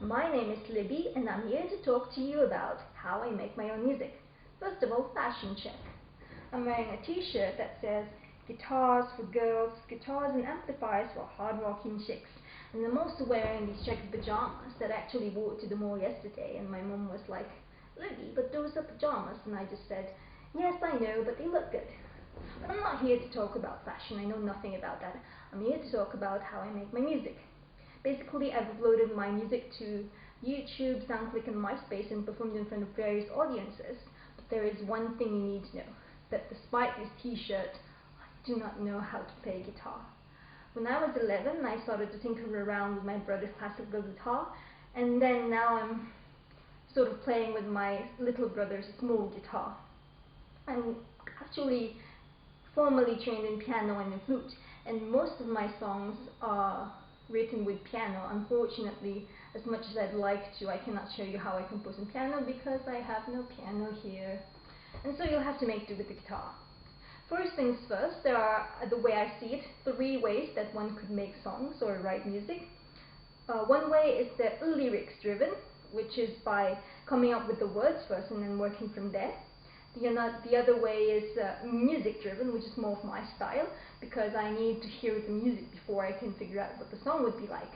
My name is Libby and I'm here to talk to you about how I make my own music. First of all, fashion check. I'm wearing a t-shirt that says guitars for girls, guitars and amplifiers for hard rocking chicks. And I'm also wearing these checkered pajamas that I actually wore to the mall yesterday, and my mom was like, "Libby, but those are pajamas." And I just said, "Yes, I know, but they look good." But I'm not here to talk about fashion, I know nothing about that. I'm here to talk about how I make my music. Basically, I've uploaded my music to YouTube, SoundClick and MySpace and performed in front of various audiences. But there is one thing you need to know, that despite this t-shirt, I do not know how to play guitar. When I was 11, I started to tinker around with my brother's classical guitar, and then now I'm sort of playing with my little brother's small guitar. I'm actually formally trained in piano and in flute, and most of my songs are written with piano. Unfortunately, as much as I'd like to, I cannot show you how I compose on piano because I have no piano here. And so you'll have to make do with the guitar. First things first, there are, the way I see it, 3 ways that one could make songs or write music. One way is the lyrics driven, which is by coming up with the words first and then working from there. The other way is music driven, which is more of my style, because I need to hear the music before I can figure out what the song would be like.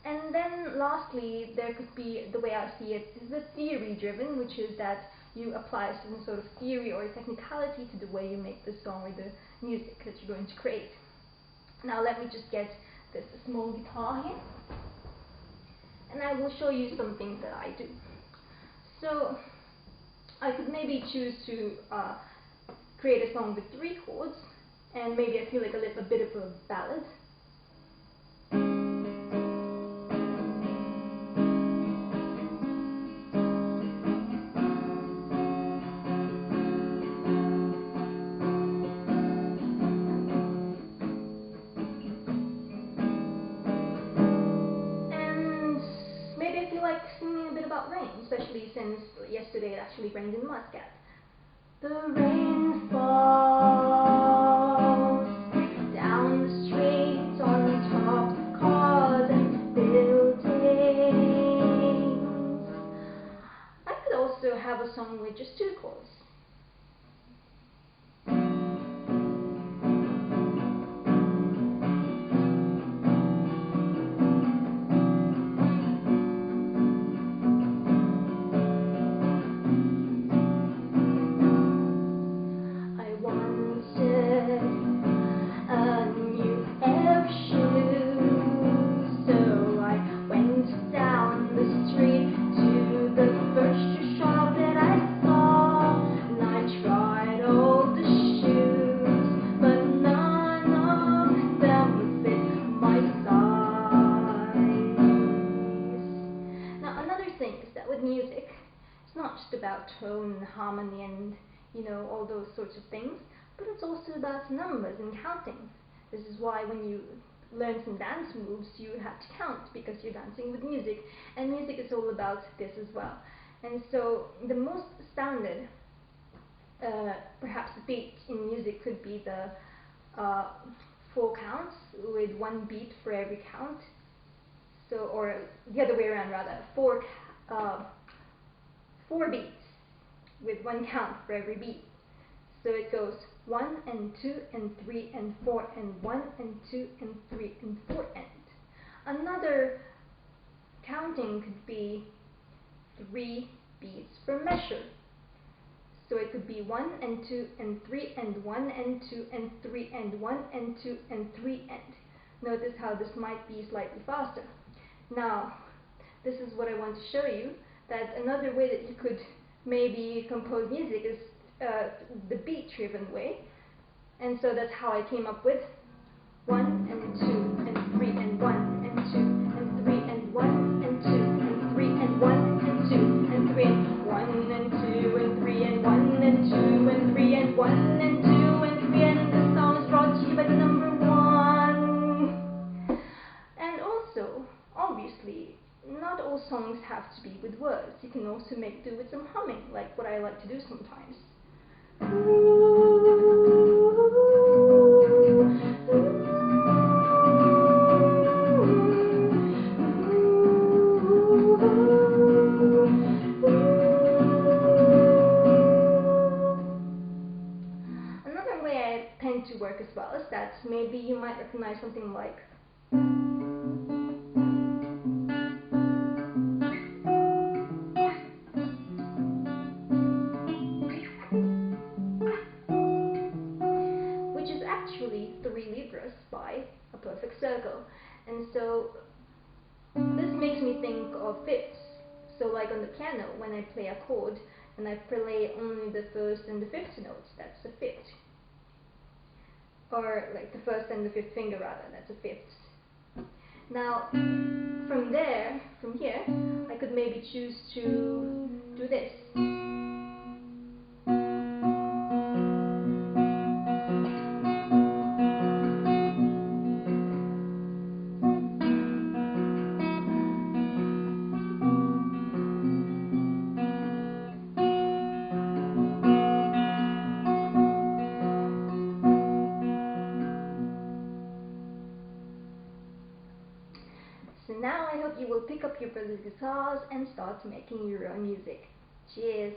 And then lastly, there could be, the way I see it, is the theory driven, which is that you apply some sort of theory or technicality to the way you make the song or the music that you're going to create. Now let me just get this small guitar here, and I will show you some things that I do. So I could maybe choose to create a song with 3 chords, and maybe I feel like a little bit of a ballad. And maybe I feel like singing a bit about rain, especially since yesterday it actually rained in Muscat. The rain falls down the street on top of cars and buildings. I could also have a song with just 2 chords. I wanted a new pair of shoes, so I went down the street to the first shoe shop that I saw, and I tried all the shoes, but none of them fit my size. Now another thing is that with music, it's not just about tone and harmony and all those sorts of things, but it's also about numbers and counting. This is why when you learn some dance moves, you have to count because you're dancing with music, and music is all about this as well. And so the most standard, perhaps beat in music could be the 4 counts with 1 beat for every count. So, or the other way around rather, 4 beats with 1 count for every beat. So it goes 1 and 2 and 3 and 4 and 1 and 2 and 3 and 4 and. Another counting could be 3 beats per measure. So it could be 1 and 2 and 3 and 1 and 2 and 3 and 1 and 2 and 3 and. Notice how this might be slightly faster. Now, this is what I want to show you, that another way that you could maybe compose music is the beat-driven way. And so that's how I came up with 1 and 2 and 3 and 1 and 2 and 3 and 1 and 2 and 3 and 1 and 2 and 3 and 1 and 2 and 3 and 1 and 2 and 3 and 1 and 2 and 3, and the song is brought to you by the number 1. And also, obviously, not all songs have to be with words. You can also make do with some humming, like what I like to do sometimes. recognize something like which is actually 3 Libras by a perfect circle. And so this makes me think of fifths. So like on the piano, when I play a chord and I play only the first and the fifth notes, that's a fifth. Or like the first and the fifth finger rather, that's a fifth. Now from here, I could maybe choose to do this. So now I hope you will pick up your brother's guitars and start making your own music. Cheers!